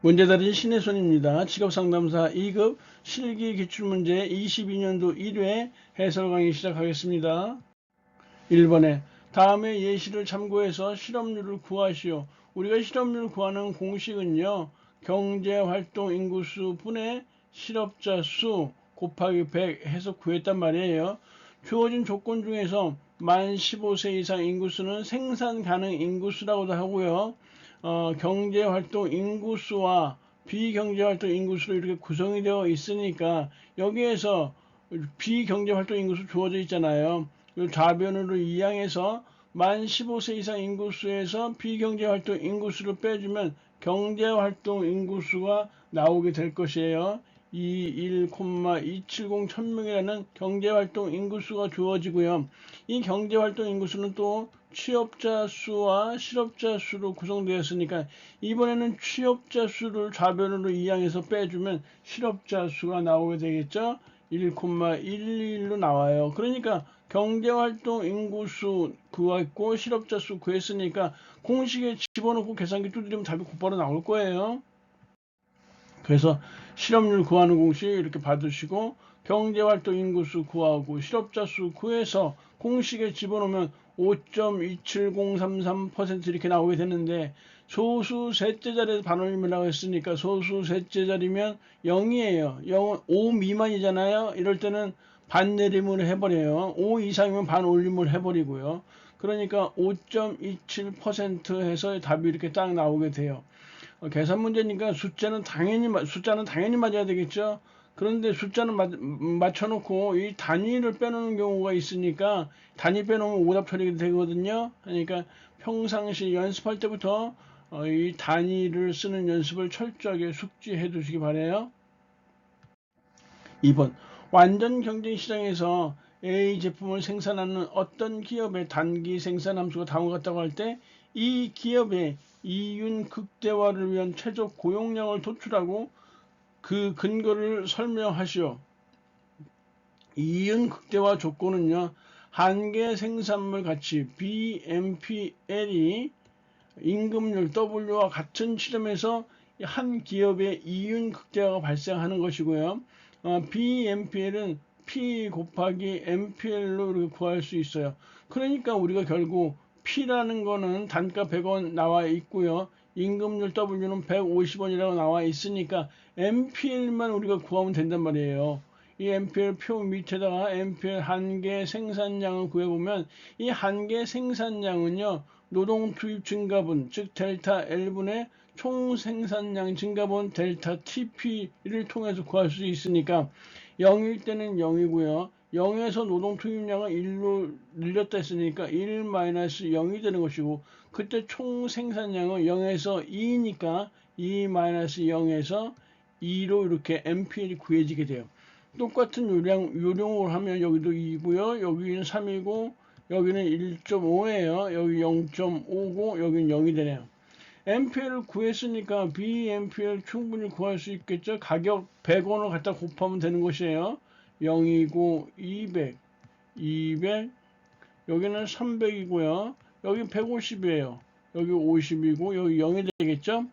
문제다른 신혜손입니다. 직업상담사 2급 실기기출문제 22년도 1회 해설 강의 시작하겠습니다. 1번에 다음의 예시를 참고해서 실업률을 구하시오. 우리가 실업률 구하는 공식은요. 경제활동 인구수 분의 실업자 수 곱하기 100 해서 구했단 말이에요. 주어진 조건 중에서 만 15세 이상 인구수는 생산 가능 인구수라고도 하고요. 경제활동 인구수와 비경제활동 인구수로 이렇게 구성이 되어 있으니까 여기에서 비경제활동 인구수 주어져 있잖아요. 좌변으로 이항해서 만 15세 이상 인구수에서 비경제활동 인구수를 빼주면 경제활동 인구수가 나오게 될 것이에요. 21,270 천명이라는 경제활동 인구수가 주어지고요. 이 경제활동 인구수는 또 취업자 수와 실업자 수로 구성되었으니까 이번에는 취업자 수를 좌변으로 이항해서 빼주면 실업자 수가 나오게 되겠죠. 1,121로 나와요. 그러니까 경제활동 인구수 구했고 실업자 수 구했으니까 공식에 집어넣고 계산기 두드리면 답이 곧바로 나올 거예요. 그래서 실업률 구하는 공식 이렇게 받으시고 경제활동 인구수 구하고 실업자 수 구해서 공식에 집어넣으면 5.27033% 이렇게 나오게 되는데 소수 셋째 자리에서 반올림이라고 했으니까 소수 셋째 자리면 0이에요. 0은 5 미만이잖아요. 이럴 때는 반내림을 해버려요. 5 이상이면 반올림을 해버리고요. 그러니까 5.27% 해서 답이 이렇게 딱 나오게 돼요. 계산 문제니까 숫자는 당연히 맞아야 되겠죠. 그런데 숫자는 맞춰놓고 이 단위를 빼놓는 경우가 있으니까 단위 빼놓으면 오답 처리가 되거든요. 그러니까 평상시 연습할 때부터 이 단위를 쓰는 연습을 철저하게 숙지해 두시기 바래요. 2번 완전 경쟁 시장에서 A 제품을 생산하는 어떤 기업의 단기 생산 함수가 다음과 같다고 할 때 이 기업의 이윤 극대화를 위한 최저 고용량을 도출하고 그 근거를 설명하시오. 이윤 극대화 조건은요. 한계 생산물 가치 BMPL이 임금률 W와 같은 시점에서 한 기업의 이윤 극대화가 발생하는 것이고요. BMPL은 P 곱하기 MPL로 이렇게 구할 수 있어요. 그러니까 우리가 결국 P라는 거는 단가 100원 나와 있고요. 임금률 W는 150원이라고 나와 있으니까 MPL만 우리가 구하면 된단 말이에요. 이 MPL 표 밑에다가 MPL 한계 생산량을 구해보면 이 한계 생산량은요. 노동 투입 증가분 즉 델타 L분의 총 생산량 증가분 델타 TP를 통해서 구할 수 있으니까 0일 때는 0이고요. 0에서 노동 투입량을 1로 늘렸다 했으니까 1-0이 되는 것이고 그때 총 생산량은 0에서 2니까 2-0에서 2로 이렇게 MPL이 구해지게 돼요. 똑같은 요령을 하면 여기도 2고요. 여기는 3이고 여기는 1.5예요. 여기 0.5고 여기는 0이 되네요. MPL을 구했으니까 BMPL 충분히 구할 수 있겠죠. 가격 100원을 갖다 곱하면 되는 것이에요. 0이고 200, 200, 여기는 300이고요. 여기 150이에요. 여기 50이고 여기 0이 되겠죠.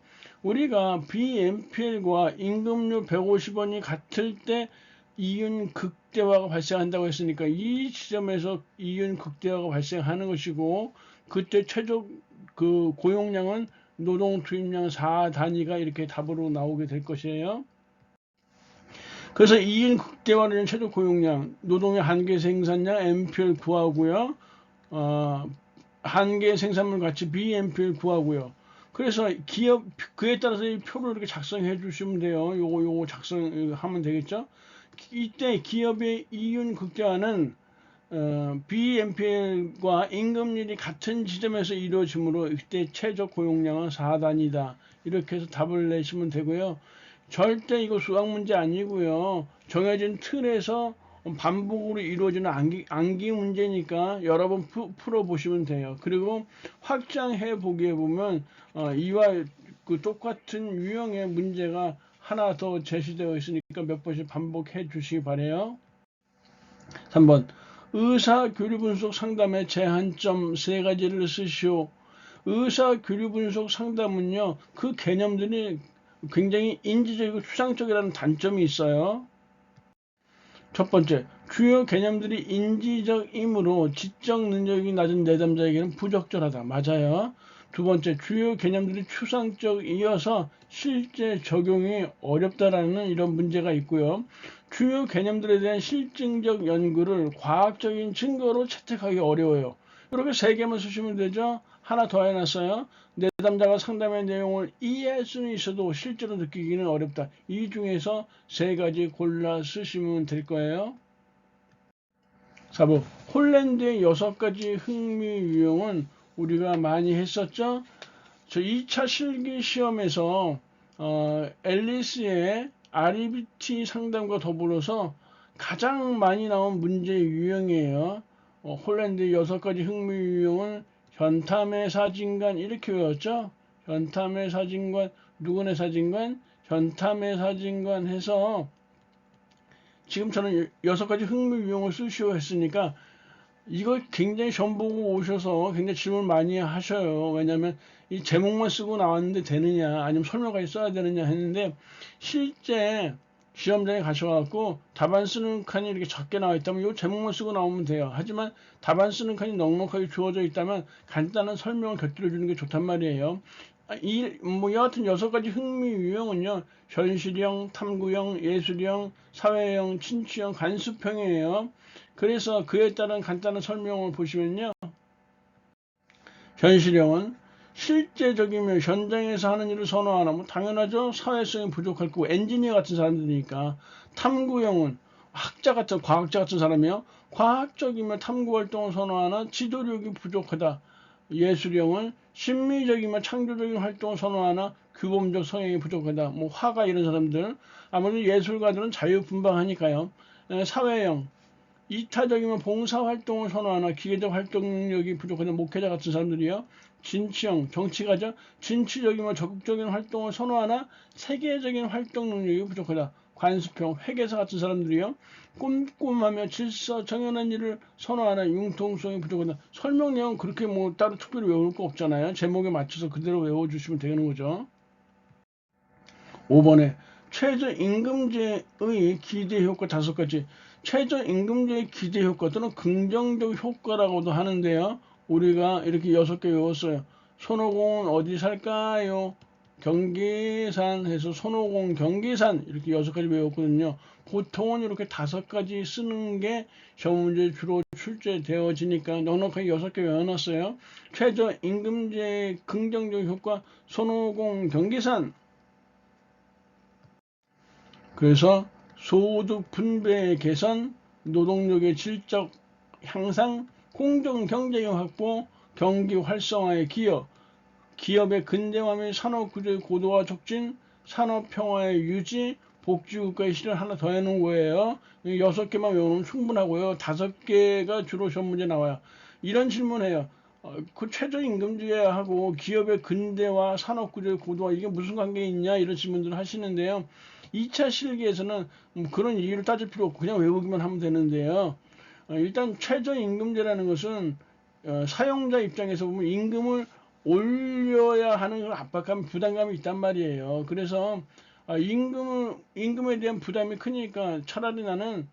우리가 BMPL과 임금률 150원이 같을 때 이윤 극대화가 발생한다고 했으니까 이 지점에서 이윤 극대화가 발생하는 것이고 그때 최저 그 고용량은 노동 투입량 4단위가 이렇게 답으로 나오게 될 것이에요. 그래서 이윤 극대화를 위한 최저 고용량, 노동의 한계 생산량 MPL 구하고요. 한계 생산물 가치 BMPL 구하고요. 그래서 기업 그에 따라서 이 표를 이렇게 작성해 주시면 돼요. 요거 작성하면 되겠죠. 이때 기업의 이윤 극대화는 BMPL과 임금률이 같은 지점에서 이루어지므로 이때 최저 고용량은 4단위다. 이렇게 해서 답을 내시면 되고요. 절대 이거 수학 문제 아니고요. 정해진 틀에서 반복으로 이루어지는 암기 문제니까 여러 번 풀어보시면 돼요. 그리고 확장해 보기에 보면 이와 그 똑같은 유형의 문제가 하나 더 제시되어 있으니까 몇 번씩 반복해 주시기 바래요. 3번 의사교류분석 상담의 제한점 3가지를 쓰시오. 의사교류분석 상담은요. 그 개념들이 굉장히 인지적이고 추상적이라는 단점이 있어요. 첫 번째, 주요 개념들이 인지적이므로 지적 능력이 낮은 내담자에게는 부적절하다. 맞아요. 두 번째, 주요 개념들이 추상적이어서 실제 적용이 어렵다라는 이런 문제가 있고요. 주요 개념들에 대한 실증적 연구를 과학적인 증거로 채택하기 어려워요. 이렇게 세 개만 쓰시면 되죠. 하나 더 해놨어요. 내담자가 상담의 내용을 이해할 수는 있어도 실제로 느끼기는 어렵다. 이 중에서 세 가지 골라 쓰시면 될 거예요. 4번 홀랜드의 6가지 흥미 유형은 우리가 많이 했었죠. 저 2차 실기 시험에서 앨리스의 REBT 상담과 더불어서 가장 많이 나온 문제 유형이에요. 홀랜드의 6가지 흥미 유형은 현탐의 사진관 이렇게 외웠죠. 현탐의 사진관, 누구네 사진관, 현탐의 사진관 해서 지금 저는 6가지 흥미 유형을 쓰시오 했으니까 이거 굉장히 시험 보고 오셔서 굉장히 질문 많이 하셔요. 왜냐하면 이 제목만 쓰고 나왔는데 되느냐 아니면 설명까지 써야 되느냐 했는데 실제 시험장에 가셔갖고 답안 쓰는 칸이 이렇게 적게 나와 있다면 이 제목만 쓰고 나오면 돼요. 하지만 답안 쓰는 칸이 넉넉하게 주어져 있다면 간단한 설명을 곁들여 주는 게 좋단 말이에요. 여하튼 6가지 흥미 유형은요, 현실형, 탐구형, 예술형, 사회형, 친취형, 관습형이에요. 그래서 그에 따른 간단한 설명을 보시면요, 현실형은 실제적이면 현장에서 하는 일을 선호하나 뭐 당연하죠. 사회성이 부족할 거고 엔지니어 같은 사람들이니까. 탐구형은 학자 같은 과학자 같은 사람이요. 과학적이면 탐구 활동을 선호하나 지도력이 부족하다. 예술형은 심미적이면 창조적인 활동을 선호하나 규범적 성향이 부족하다. 뭐 화가 이런 사람들 아무래도 예술가들은 자유분방하니까요. 사회형 이타적이면 봉사활동을 선호하나 기계적 활동력이 부족하는 목회자 같은 사람들이요. 진취형, 정치가죠. 진취적이면 적극적인 활동을 선호하나 세계적인 활동 능력이 부족하다. 관습형, 회계사 같은 사람들이요. 꼼꼼하며 질서 정연한 일을 선호하나 융통성이 부족하다. 설명 내용 그렇게 뭐 따로 특별히 외울 거 없잖아요. 제목에 맞춰서 그대로 외워주시면 되는 거죠. 5번에 최저임금제의 기대 효과 5가지. 최저임금제의 기대 효과 또는 긍정적 효과라고도 하는데요. 우리가 이렇게 6개 외웠어요. 손오공은 어디 살까요? 경기산 해서 손오공 경기산 이렇게 6가지 외웠거든요. 보통은 이렇게 5가지 쓰는 게 시험 문제 주로 출제되어지니까 넉넉하게 6개 외워놨어요. 최저임금제의 긍정적 효과 손오공 경기산. 그래서 소득 분배 개선, 노동력의 질적 향상, 공정 경쟁력 확보, 경기 활성화의 기여, 기업의 근대화 및 산업 구조의 고도화 촉진, 산업 평화의 유지, 복지국가의 실현 하나 더 해놓은 거예요. 6개만 외우면 충분하고요. 5개가 주로 시험 문제 나와요. 이런 질문해요. 그 최저임금제하고 기업의 근대화, 산업 구조의 고도화 이게 무슨 관계 있냐 이런 질문들을 하시는데요. 2차 실기에서는 그런 이유를 따질 필요 없고 그냥 외우기만 하면 되는데요. 일단 최저임금제라는 것은 사용자 입장에서 보면 임금을 올려야 하는 압박감, 부담감이 있단 말이에요. 그래서 임금에 대한 부담이 크니까 차라리 나는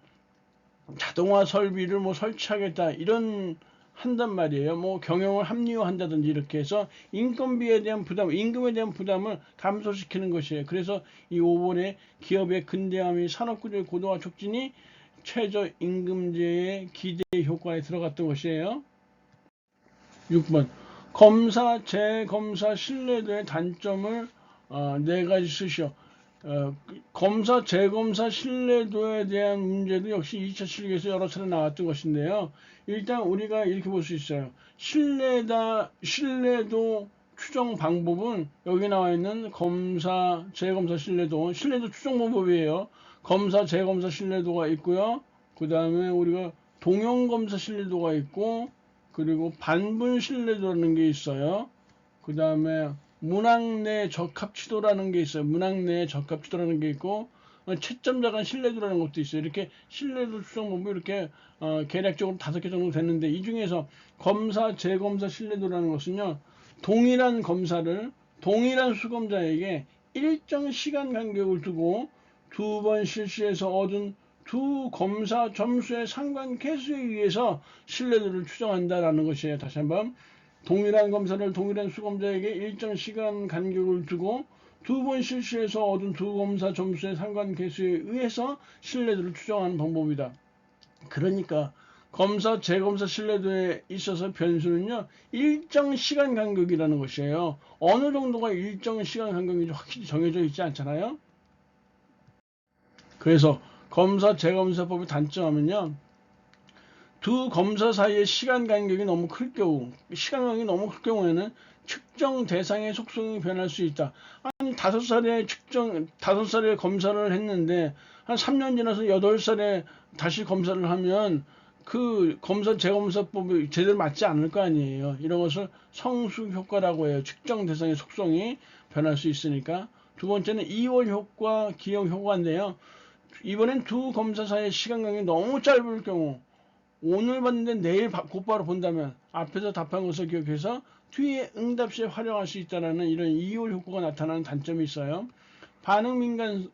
자동화 설비를 뭐 설치하겠다 이런 한단 말이에요. 뭐 경영을 합리화한다든지 이렇게 해서 인건비에 대한 부담, 임금에 대한 부담을 감소시키는 것이에요. 그래서 이 5번에 기업의 근대화 및 산업구조의 고도화 촉진이 최저임금제의 기대 효과에 들어갔던 것이에요. 6번 검사, 재검사 신뢰도의 단점을 4가지 쓰시오. 검사, 재검사 신뢰도에 대한 문제도 역시 2차 실기에서 여러 차례 나왔던 것인데요. 일단 우리가 이렇게 볼 수 있어요. 신뢰도 추정 방법은 여기 나와 있는 검사, 재검사 신뢰도 추정 방법이에요. 검사, 재검사 신뢰도가 있고요. 그 다음에 우리가 동형검사 신뢰도가 있고, 그리고 반분 신뢰도라는 게 있어요. 그 다음에 문학 내 적합치도라는 게 있어요. 문학 내 적합치도라는 게 있고 채점자 간 신뢰도라는 것도 있어요. 이렇게 신뢰도 추정 방법이 이렇게 계략적으로 5개 정도 됐는데 이 중에서 검사, 재검사 신뢰도라는 것은요. 동일한 검사를 동일한 수검자에게 일정 시간 간격을 두고 두 번 실시해서 얻은 두 검사 점수의 상관 개수에 의해서 신뢰도를 추정한다라는 것이에요. 다시 한번 동일한 검사를 동일한 수검자에게 일정 시간 간격을 두고 두 번 실시해서 얻은 두 검사 점수의 상관 개수에 의해서 신뢰도를 추정하는 방법이다. 그러니까 검사, 재검사 신뢰도에 있어서 변수는요, 일정 시간 간격이라는 것이에요. 어느 정도가 일정 시간 간격인지 확실히 정해져 있지 않잖아요. 그래서 검사, 재검사법의 단점은요, 두 검사 사이의 시간 간격이 너무 클 경우, 시간 간격이 너무 클 경우에는 측정 대상의 속성이 변할 수 있다. 아니, 5살에 검사를 했는데, 한 3년 지나서 8살에 다시 검사를 하면, 그 검사, 재검사법이 제대로 맞지 않을 거 아니에요. 이런 것을 성수 효과라고 해요. 측정 대상의 속성이 변할 수 있으니까. 두 번째는 2월 효과, 기억 효과인데요. 이번엔 두 검사 사이의 시간 간격이 너무 짧을 경우, 오늘 봤는데 내일 곧바로 본다면 앞에서 답한 것을 기억해서 뒤에 응답시에 활용할 수 있다는 이런 이율 효과가 나타나는 단점이 있어요. 반응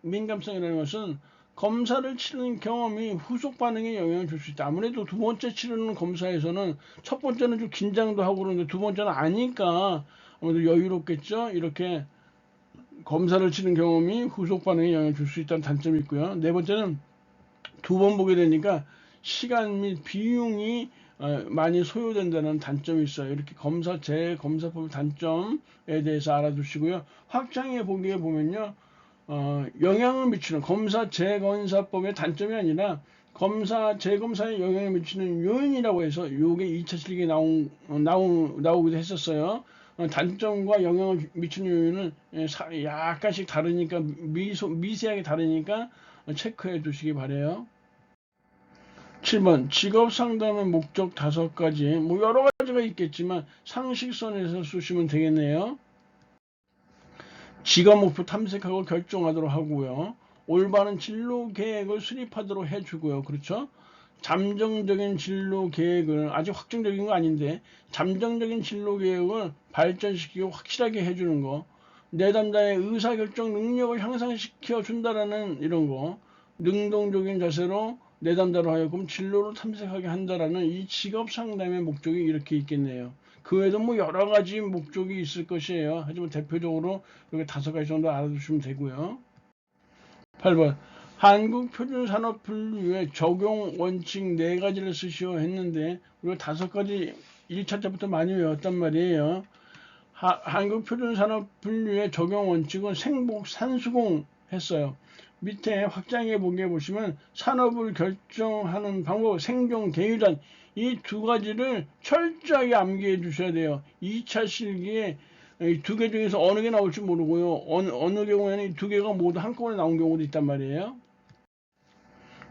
민감성이라는 것은 검사를 치르는 경험이 후속 반응에 영향을 줄 수 있다. 아무래도 두 번째 치르는 검사에서는 첫 번째는 좀 긴장도 하고 그러는데 두 번째는 아니까 아무래도 여유롭겠죠. 이렇게 검사를 치는 경험이 후속 반응에 영향을 줄 수 있다는 단점이 있고요. 네 번째는 두 번 보게 되니까 시간 및 비용이 많이 소요된다는 단점이 있어요. 이렇게 검사, 재검사법의 단점에 대해서 알아두시고요. 확장해 보기에 보면요. 영향을 미치는 검사, 재검사법의 단점이 아니라 검사, 재검사에 영향을 미치는 요인이라고 해서 요게 2차 실기에 나오기도 했었어요. 단점과 영향을 미치는 요인은 약간씩 다르니까 미세하게 다르니까 체크해 두시기 바래요. 7번 직업 상담의 목적 5가지 뭐 여러 가지가 있겠지만 상식선에서 쓰시면 되겠네요. 직업 목표 탐색하고 결정하도록 하고요. 올바른 진로 계획을 수립하도록 해주고요. 그렇죠? 잠정적인 진로 계획을 아직 확정적인 거 아닌데 잠정적인 진로 계획을 발전시키고 확실하게 해주는 거. 내담자의 의사결정 능력을 향상시켜 준다라는 이런 거. 능동적인 자세로 내담자로 하여금 진로를 탐색하게 한다라는 이 직업 상담의 목적이 이렇게 있겠네요. 그 외에도 뭐 여러 가지 목적이 있을 것이에요. 하지만 대표적으로 이렇게 5가지 정도 알아두시면 되고요. 8번 한국표준산업분류의 적용 원칙 4가지를 쓰시오 했는데 우리가 5가지 1차 때부터 많이 외웠단 말이에요. 한국표준산업분류의 적용 원칙은 생복 산수공 했어요. 밑에 확장해 보게 보시면 산업을 결정하는 방법, 생존, 계유단 이 2가지를 철저하게 암기해 주셔야 돼요. 2차 실기에 이 2개 중에서 어느 게 나올지 모르고요. 어느 경우에는 이 2개가 모두 한꺼번에 나온 경우도 있단 말이에요.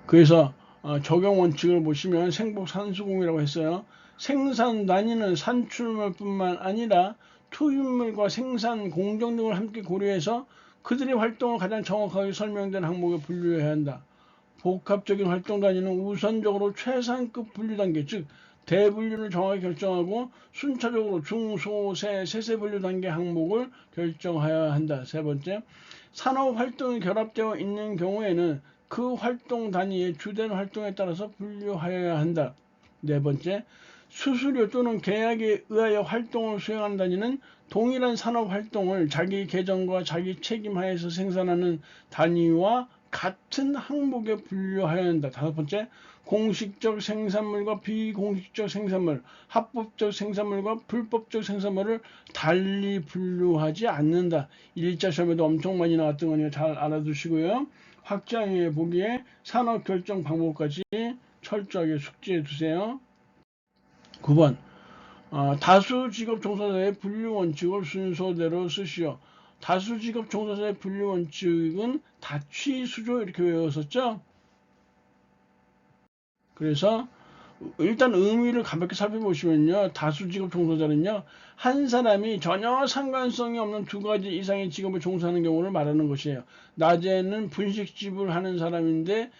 그래서 적용 원칙을 보시면 생복 산수공이라고 했어요. 생산 단위는 산출물뿐만 아니라 투입물과 생산 공정 등을 함께 고려해서 그들의 활동을 가장 정확하게 설명된 항목에 분류해야 한다. 복합적인 활동 단위는 우선적으로 최상급 분류 단계, 즉 대분류를 정확히 결정하고 순차적으로 중, 소, 세세 분류 단계 항목을 결정해야 한다. 세 번째, 산업 활동이 결합되어 있는 경우에는 그 활동 단위의 주된 활동에 따라서 분류하여야 한다. 네 번째, 수수료 또는 계약에 의하여 활동을 수행하는 단위는 동일한 산업 활동을 자기 계정과 자기 책임하에서 생산하는 단위와 같은 항목에 분류하여야 한다. 5번째, 공식적 생산물과 비공식적 생산물, 합법적 생산물과 불법적 생산물을 달리 분류하지 않는다. 1차 시험에도 엄청 많이 나왔던 거니까 잘 알아두시고요. 확장해 보기에 산업 결정 방법까지 철저하게 숙지해 두세요. 9번 다수 직업 종사자의 분류 원칙을 순서대로 쓰시오. 다수 직업 종사자의 분류 원칙은 다취수조 이렇게 외웠었죠. 그래서 일단 의미를 가볍게 살펴보시면요. 다수 직업 종사자는요. 한 사람이 전혀 상관성이 없는 2가지 이상의 직업을 종사하는 경우를 말하는 것이에요. 낮에는 분식집을 하는 사람인데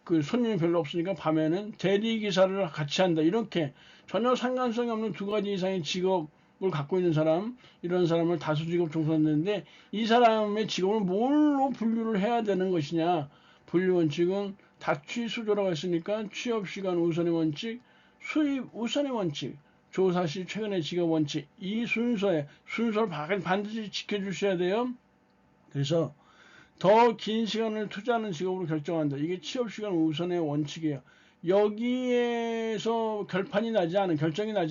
그 손님이 별로 없으니까 밤에는 대리기사를 같이 한다. 이렇게 전혀 상관성이 없는 2가지 이상의 직업을 직업을 갖고 있는 사람, 이런 사람을 다수직업 종사인데 이 사람의 직업을 뭘로 분류를 해야 되는 것이냐. 분류 원칙은 다취수조라고 했으니까 취업시간 우선의 원칙, 수입 우선의 원칙, 조사 시 최근의 직업 원칙, 이 순서를 반드시 지켜주셔야 돼요. 그래서 더 긴 시간을 투자하는 직업으로 결정한다. 이게 취업시간 우선의 원칙이에요. 여기에서 결정이 나지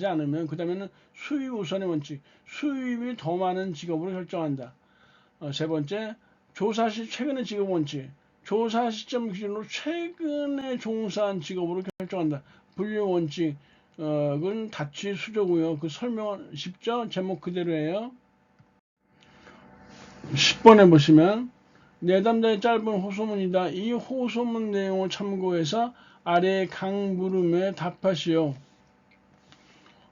않으면 그 다음에는 수입 우선의 원칙, 수입이 더 많은 직업으로 결정한다. 세 번째, 조사 시 최근의 직업 원칙, 조사 시점 기준으로 최근에 종사한 직업으로 결정한다. 분류 원칙은 다취 수조고요. 그 설명은 쉽죠? 제목 그대로예요. 10번에 보시면 내담자의 짧은 호소문이다. 이 호소문 내용을 참고해서 아래 각 물음에 답하시오.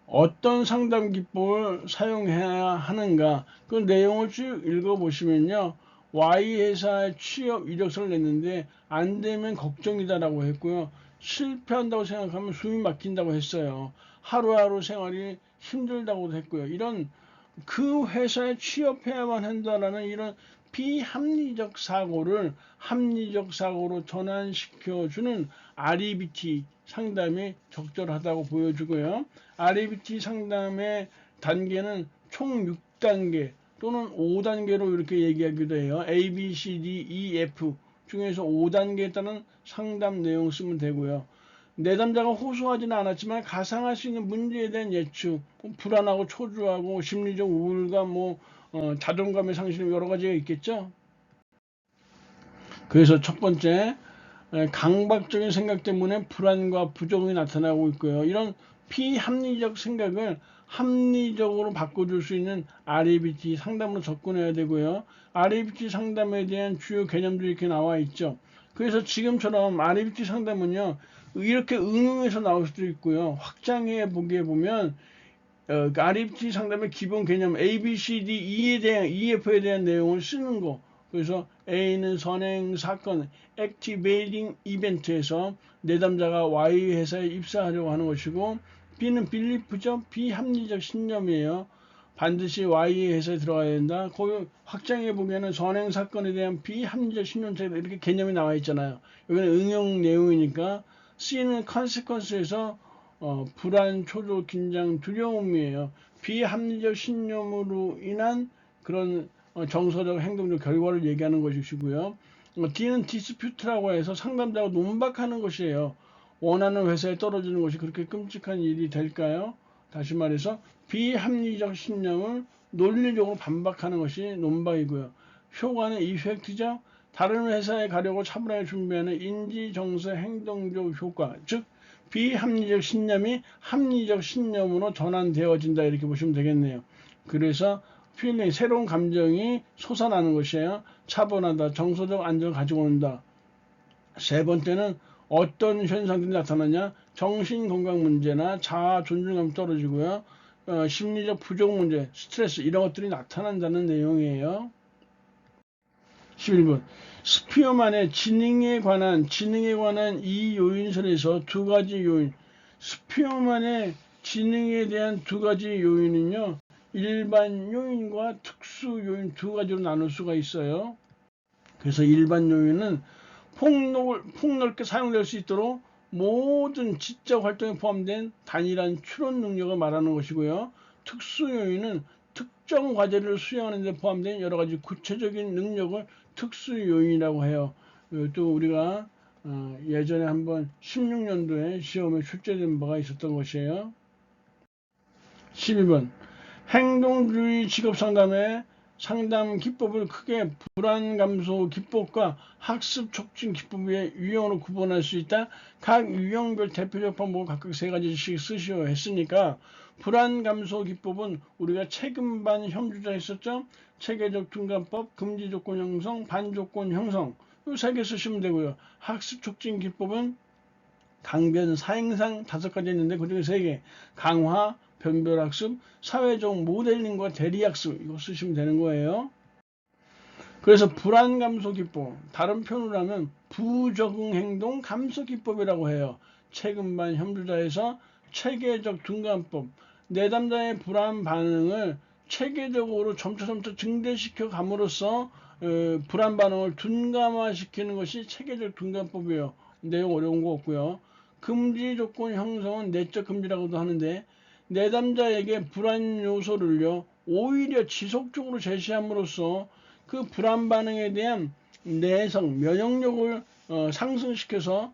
어떤 상담 기법을 사용해야 하는가? 그 내용을 쭉 읽어보시면요. Y회사에 취업 이력서를 냈는데 안 되면 걱정이다라고 했고요. 실패한다고 생각하면 숨이 막힌다고 했어요. 하루하루 생활이 힘들다고도 했고요. 이런 그 회사에 취업해야만 한다라는 이런 비합리적 사고를 합리적 사고로 전환시켜주는 REBT 상담이 적절하다고 보여주고요. REBT 상담의 단계는 총 6단계 또는 5단계로 이렇게 얘기하기도 해요. A, B, C, D, E, F 중에서 5단계에 따른 상담 내용 쓰면 되고요. 내담자가 호소하지는 않았지만 가상할 수 있는 문제에 대한 예측, 불안하고 초조하고 심리적 우울감, 자존감의 상실 여러 가지가 있겠죠. 그래서 첫 번째, 강박적인 생각 때문에 불안과 부정이 나타나고 있고요. 이런 비합리적 생각을 합리적으로 바꿔줄 수 있는 REBT 상담으로 접근해야 되고요. REBT 상담에 대한 주요 개념들이 이렇게 나와 있죠. 그래서 지금처럼 REBT 상담은요, 이렇게 응용해서 나올 수도 있고요. 확장해 보기에 보면 REBT 상담의 기본 개념 A, B, C, D, EF에 대한 내용을 쓰는 거. 그래서 A는 선행 사건, 액티베이팅 이벤트에서 내담자가 Y 회사에 입사하려고 하는 것이고, B는 빌리프죠. 비합리적 신념이에요. 반드시 Y 회사에 들어가야 된다. 거기 확장해 보면은 선행 사건에 대한 비합리적 신념체가 이렇게 개념이 나와 있잖아요. 여기는 응용 내용이니까. C는 컨세퀀스에서 불안, 초조, 긴장, 두려움이에요. 비합리적 신념으로 인한 그런 정서적, 행동적 결과를 얘기하는 것이고요. D는 디스퓨트라고 해서 상담자가 논박하는 것이에요. 원하는 회사에 떨어지는 것이 그렇게 끔찍한 일이 될까요? 다시 말해서 비합리적 신념을 논리적으로 반박하는 것이 논박이고요. 효과는 이펙트죠. 다른 회사에 가려고 차분하게 준비하는 인지, 정서, 행동적 효과, 즉 비합리적 신념이 합리적 신념으로 전환되어진다 이렇게 보시면 되겠네요. 그래서 필링, 새로운 감정이 솟아나는 것이에요. 차분하다, 정서적 안정을 가지고 온다. 세 번째는 어떤 현상들이 나타나냐? 정신건강 문제나 자아 존중감이 떨어지고요. 심리적 부족 문제, 스트레스 이런 것들이 나타난다는 내용이에요. 11번 스피어만의 지능에 관한 이 요인선에서 두 가지 요인, 스피어만의 지능에 대한 두 가지 요인은요, 일반 요인과 특수 요인 두 가지로 나눌 수가 있어요. 그래서 일반 요인은 폭넓게 사용될 수 있도록 모든 지적 활동에 포함된 단일한 추론 능력을 말하는 것이고요. 특수 요인은 특정 과제를 수행하는 데 포함된 여러 가지 구체적인 능력을 특수 요인이라고 해요. 또 우리가 예전에 한번 16년도에 시험에 출제된 바가 있었던 것이에요. 12번 행동주의 직업상담의 상담 기법을 크게 불안 감소 기법과 학습 촉진 기법의 유형으로 구분할 수 있다. 각 유형별 대표적 방법을 각각 세 가지씩 쓰시오 했으니까 불안 감소 기법은 우리가 체금반 혐주자 했었죠. 체계적 둔감법, 금지 조건 형성, 반조건 형성 이 세 개 쓰시면 되고요. 학습 촉진 기법은 강변 사행상 5가지 있는데 그중에 3개 강화, 변별학습, 사회적 모델링과 대리학습 이거 쓰시면 되는 거예요. 그래서 불안 감소 기법, 다른 표현으로 하면 부적응 행동 감소 기법이라고 해요. 체금반 혐주자에서 체계적 둔감법, 내담자의 불안 반응을 체계적으로 점차 증대시켜 감으로써 불안 반응을 둔감화시키는 것이 체계적 둔감법이에요. 내용 어려운 거 없고요. 금지 조건 형성은 내적 금지라고도 하는데 내담자에게 불안 요소를요 오히려 지속적으로 제시함으로써 그 불안 반응에 대한 내성, 면역력을 상승시켜서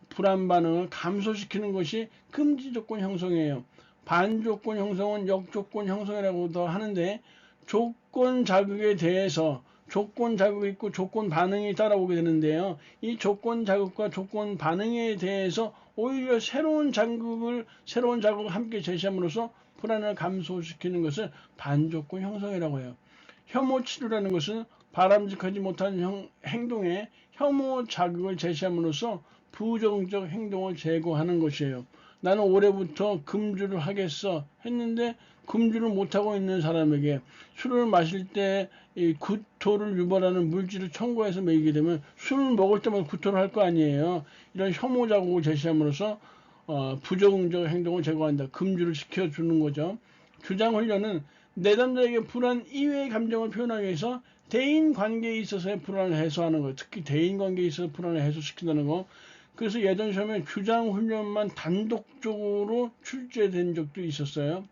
불안 반응을 감소시키는 것이 금지 조건 형성이에요. 반조건 형성은 역조건 형성이라고도 하는데 조건 자극에 대해서 조건 자극이 있고 조건 반응이 따라오게 되는데요. 이 조건 자극과 조건 반응에 대해서 오히려 새로운 자극을 함께 제시함으로써 불안을 감소시키는 것을 반조건 형성이라고 해요. 혐오 치료라는 것은 바람직하지 못한 행동에 혐오 자극을 제시함으로써 부정적 행동을 제거하는 것이에요. 나는 올해부터 금주를 하겠어 했는데 금주를 못하고 있는 사람에게 술을 마실 때 이 구토를 유발하는 물질을 첨가해서 먹이게 되면 술을 먹을 때마다 구토를 할 거 아니에요. 이런 혐오 자극을 제시함으로써 부정적 행동을 제거한다. 금주를 시켜주는 거죠. 주장 훈련은 내담자에게 불안 이외의 감정을 표현하기 위해서 대인 관계에 있어서의 불안을 해소하는 거, 특히 대인 관계에 있어서 불안을 해소시킨다는 거. 그래서 예전 시험에 주장 훈련만 단독적으로 출제된 적도 있었어요.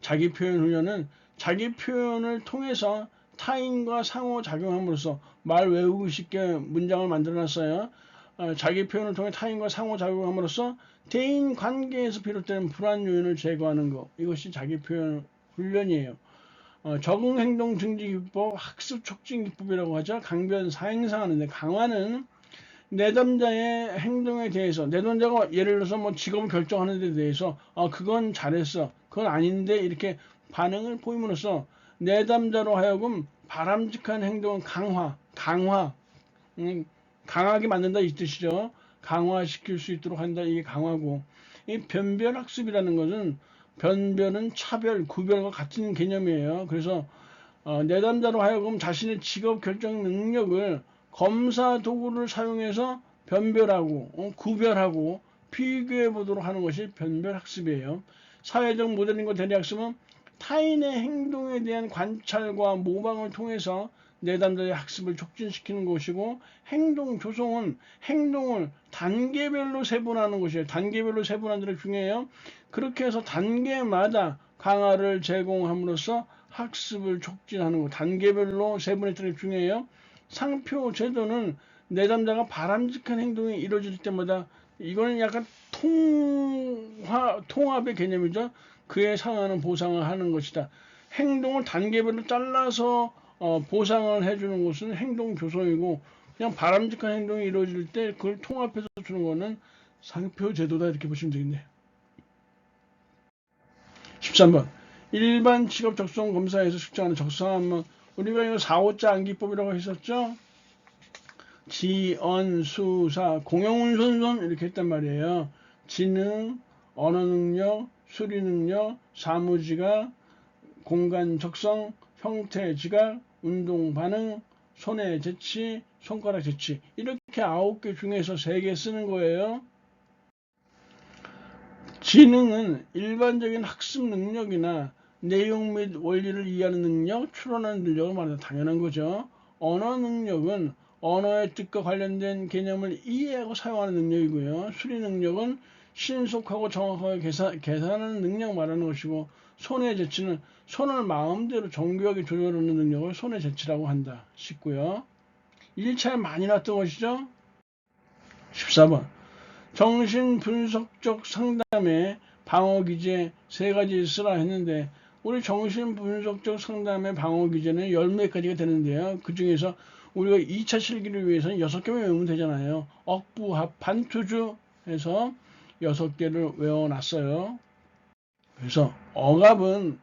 자기 표현 훈련은 자기 표현을 통해서 타인과 상호작용함으로써 말 외우기 쉽게 문장을 만들어놨어요. 자기 표현을 통해 타인과 상호작용함으로써 대인 관계에서 비롯되는 불안 요인을 제거하는 것. 이것이 자기 표현 훈련이에요. 적응행동 증지기법, 학습 촉진기법이라고 하죠. 강변 사행상하는데 강화는 내담자의 행동에 대해서 내담자가 예를 들어서 뭐 직업을 결정하는 데 대해서 그건 잘했어, 그건 아닌데 이렇게 반응을 보임으로써 내담자로 하여금 바람직한 행동은 강하게 만든다 이 뜻이죠. 강화시킬 수 있도록 한다, 이게 강화고. 이 변별학습이라는 것은 변별은 차별, 구별과 같은 개념이에요. 그래서 내담자로 하여금 자신의 직업 결정 능력을 검사 도구를 사용해서 변별하고 구별하고 비교해 보도록 하는 것이 변별학습이에요. 사회적 모델링과 대리학습은 타인의 행동에 대한 관찰과 모방을 통해서 내담자의 학습을 촉진시키는 것이고, 행동 조성은 행동을 단계별로 세분하는 것이에요. 단계별로 세분하는 게 중요해요. 그렇게 해서 단계마다 강화를 제공함으로써 학습을 촉진하는 것, 단계별로 세분했던 게 중요해요. 상표 제도는 내담자가 바람직한 행동이 이루어질 때마다, 이거는 약간 통합의 개념이죠. 그에 상하는 보상을 하는 것이다. 행동을 단계별로 잘라서 보상을 해주는 것은 행동 조성이고, 그냥 바람직한 행동이 이루어질 때 그걸 통합해서 주는 것은 상표 제도다, 이렇게 보시면 되겠네요. 13번 일반 직업 적성 검사에서 측정하는 적성함은 우리가 이거 4호자 암기법이라고 했었죠. 지언, 수사, 공용운선선 이렇게 했단 말이에요. 지능, 언어 능력, 수리 능력, 사무지각, 공간 적성, 형태 지각, 운동 반응, 손의 재치, 손가락 재치, 이렇게 9개 중에서 3개 쓰는 거예요. 지능은 일반적인 학습 능력이나 내용 및 원리를 이해하는 능력, 추론하는 능력을 말한다. 당연한 거죠. 언어 능력은 언어의 뜻과 관련된 개념을 이해하고 사용하는 능력이고요. 수리 능력은 신속하고 정확하게 계산하는 능력 말하는 것이고, 손의 재치는 손을 마음대로 정교하게 조절하는 능력을 손의 재치라고 한다. 싶고요. 1차에 많이 났던 것이죠. 14번 정신분석적 상담의 방어기제 3가지 쓰라 했는데, 우리 정신분석적 상담의 방어기제는 10몇 가지가 되는데요. 그 중에서 우리가 2차 실기를 위해서는 6개만 외우면 되잖아요. 억부, 합, 반투주 해서 6개를 외워놨어요. 그래서 억압은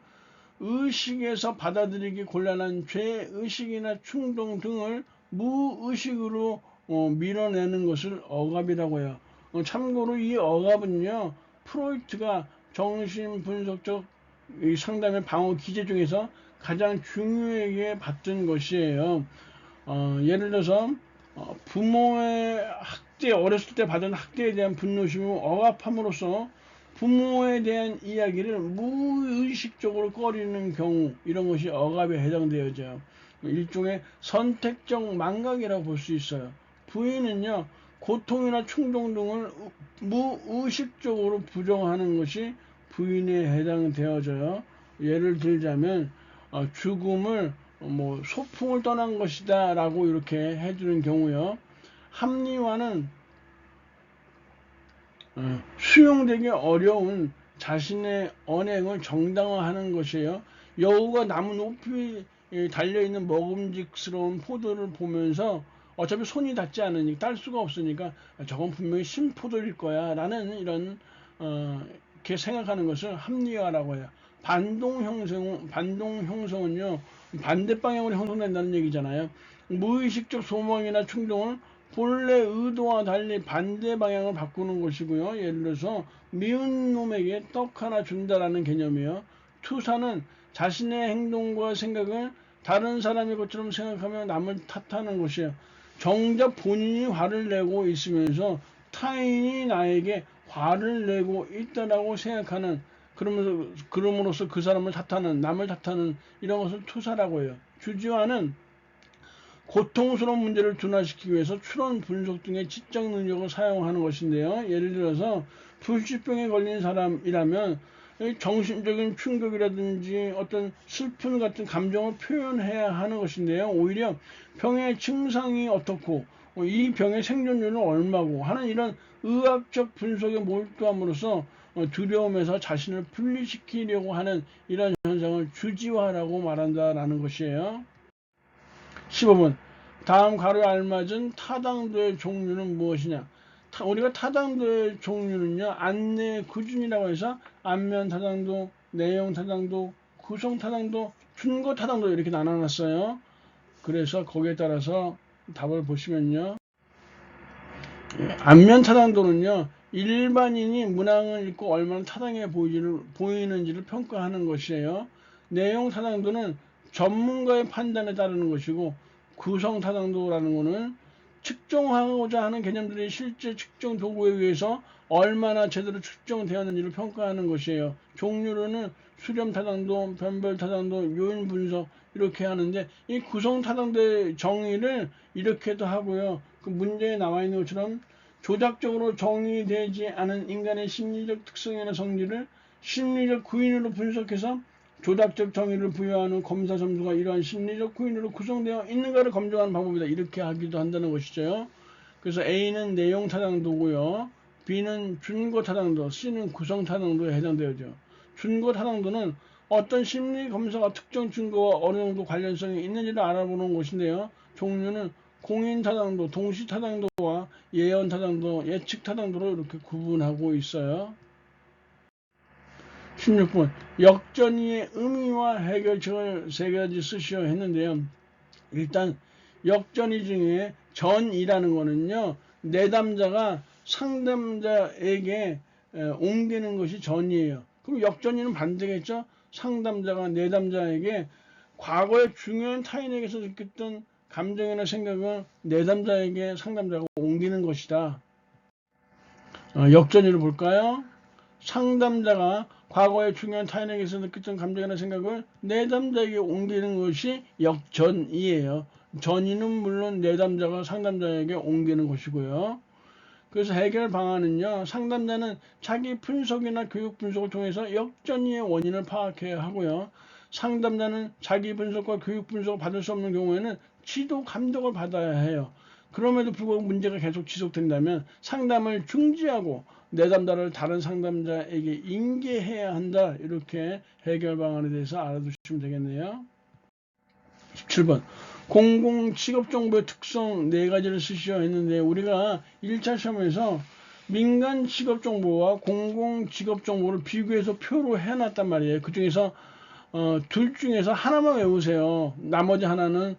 의식에서 받아들이기 곤란한 죄의식이나 충동 등을 무의식으로 밀어내는 것을 억압이라고 해요. 참고로 이 억압은요, 프로이트가 정신분석적 상담의 방어 기제 중에서 가장 중요하게 봤던 것이에요. 예를 들어서 부모의 학대, 어렸을 때 받은 학대에 대한 분노심을 억압함으로써 부모에 대한 이야기를 무의식적으로 꺼리는 경우, 이런 것이 억압에 해당되어져요. 일종의 선택적 망각이라고 볼 수 있어요. 부인은요, 고통이나 충동 등을 무의식적으로 부정하는 것이 부인에 해당되어져요. 예를 들자면 죽음을 소풍을 떠난 것이다 라고 이렇게 해주는 경우요. 합리화는 수용되기 어려운 자신의 언행을 정당화하는 것이에요. 여우가 나무 높이 달려있는 먹음직스러운 포도를 보면서 어차피 손이 닿지 않으니까 딸 수가 없으니까 저건 분명히 신포도일 거야 라는 이런 이렇게 생각하는 것을 합리화라고 해요. 반동 형성은요, 반대 방향으로 형성된다는 얘기잖아요. 무의식적 소망이나 충동을 본래 의도와 달리 반대 방향을 바꾸는 것이고요. 예를 들어서 미운 놈에게 떡 하나 준다라는 개념이에요. 투사는 자신의 행동과 생각을 다른 사람의 것처럼 생각하며 남을 탓하는 것이에요. 정작 본인이 화를 내고 있으면서 타인이 나에게 화를 내고 있다라고 생각하는, 그럼으로써 그 사람을 탓하는, 남을 탓하는 이런 것을 투사라고 해요. 주지화는 고통스러운 문제를 둔화시키기 위해서 추론, 분석 등의 지적 능력을 사용하는 것인데요. 예를 들어서 불치병에 걸린 사람이라면 정신적인 충격이라든지 어떤 슬픔 같은 감정을 표현해야 하는 것인데요. 오히려 병의 증상이 어떻고 이 병의 생존율은 얼마고 하는 이런 의학적 분석에 몰두함으로써 두려움에서 자신을 분리시키려고 하는 이런 현상을 주지화라고 말한다라는 것이에요. 15번. 다음 가로에 알맞은 타당도의 종류는 무엇이냐? 우리가 타당도의 종류는요, 안내 구준이라고 해서 안면 타당도, 내용 타당도, 구성 타당도, 준거 타당도 이렇게 나눠놨어요. 그래서 거기에 따라서 답을 보시면요, 안면 타당도는요, 일반인이 문항을 읽고 얼마나 타당해 보이는지를 평가하는 것이에요. 내용 타당도는 전문가의 판단에 따르는 것이고, 구성 타당도라는 것은 측정하고자 하는 개념들이 실제 측정 도구에 의해서 얼마나 제대로 측정되었는지를 평가하는 것이에요. 종류로는 수렴 타당도, 변별 타당도, 요인 분석 이렇게 하는데, 이 구성 타당도의 정의를 이렇게도 하고요. 그 문제에 나와 있는 것처럼 조작적으로 정의되지 않은 인간의 심리적 특성이나 성질을 심리적 구인으로 분석해서 조작적 정의를 부여하는 검사 점수가 이러한 심리적 구인으로 구성되어 있는가를 검증하는 방법이다. 이렇게 하기도 한다는 것이죠. 그래서 A는 내용 타당도고요. B는 준거 타당도, C는 구성 타당도에 해당되죠. 준거 타당도는 어떤 심리 검사가 특정 증거와 어느 정도 관련성이 있는지를 알아보는 것인데요. 종류는 공인 타당도, 동시 타당도와 예언 타당도, 예측 타당도로 이렇게 구분하고 있어요. 16번. 역전이의 의미와 해결책을 세 가지 쓰시오 했는데요. 일단 역전이 중에 전이라는 거는요, 내담자가 상담자에게 옮기는 것이 전이에요. 그럼 역전이는 반대겠죠. 상담자가 내담자에게 과거에 중요한 타인에게서 느꼈던 감정이나 생각을 내담자에게 상담자가 옮기는 것이다. 역전이를 볼까요? 상담자가 과거의 중요한 타인에게서 느꼈던 감정이나 생각을 내담자에게 옮기는 것이 역전이에요. 전이는 물론 내담자가 상담자에게 옮기는 것이고요. 그래서 해결 방안은요, 상담자는 자기 분석이나 교육 분석을 통해서 역전이의 원인을 파악해야 하고요. 상담자는 자기 분석과 교육 분석을 받을 수 없는 경우에는 지도 감독을 받아야 해요. 그럼에도 불구하고 문제가 계속 지속된다면 상담을 중지하고 내담자를 다른 상담자에게 인계해야 한다. 이렇게 해결 방안에 대해서 알아두시면 되겠네요. 17번. 공공직업정보의 특성 4가지를 쓰시오 했는데, 우리가 1차 시험에서 민간 직업정보와 공공직업정보를 비교해서 표로 해놨단 말이에요. 그 중에서 둘 중에서 하나만 외우세요. 나머지 하나는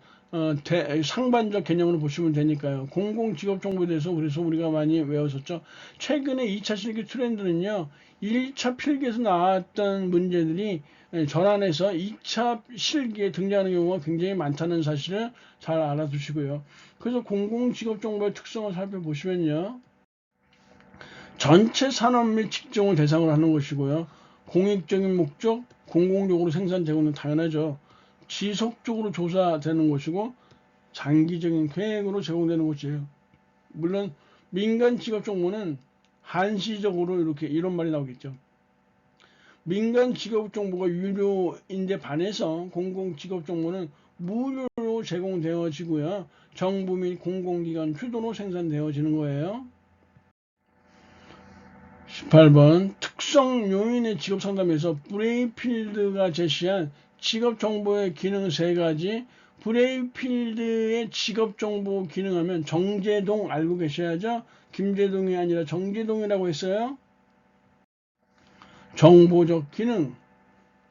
상반적 개념으로 보시면 되니까요. 공공직업정보에 대해서 그래서 우리가 많이 외웠었죠. 최근에 2차 실기 트렌드는요, 1차 필기에서 나왔던 문제들이 전환해서 2차 실기에 등장하는 경우가 굉장히 많다는 사실을 잘 알아두시고요. 그래서 공공직업정보의 특성을 살펴보시면요, 전체 산업 및 직종을 대상으로 하는 것이고요. 공익적인 목적, 공공적으로 생산 제공은 당연하죠. 지속적으로 조사되는 것이고 장기적인 계획으로 제공되는 것이에요. 물론 민간 직업 정보는 한시적으로 이렇게 이런 말이 나오겠죠. 민간 직업 정보가 유료인데 반해서 공공 직업 정보는 무료로 제공되어지고요. 정부 및 공공기관 주도로 생산되어지는 거예요. 18번 특성 요인의 직업 상담에서 브레이필드가 제시한 직업 정보의 기능 3가지. 브레이필드의 직업 정보 기능하면 정제동 알고 계셔야죠. 김제동이 아니라 정제동이라고 했어요. 정보적 기능,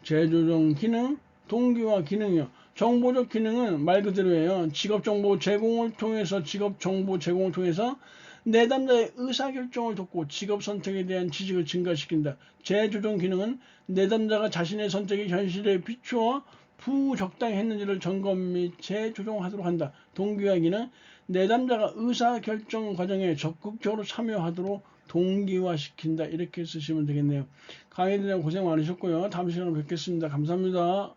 재조정 기능, 동기화 기능이요. 정보적 기능은 말 그대로예요. 직업정보 제공을 통해서 내담자의 의사결정을 돕고 직업 선택에 대한 지식을 증가시킨다. 재조정 기능은 내담자가 자신의 선택이 현실에 비추어 부적당했는지를 점검 및 재조정하도록 한다. 동기화 기능 내담자가 의사결정 과정에 적극적으로 참여하도록 동기화시킨다. 이렇게 쓰시면 되겠네요. 강의 들으려고 고생 많으셨고요. 다음 시간에 뵙겠습니다. 감사합니다.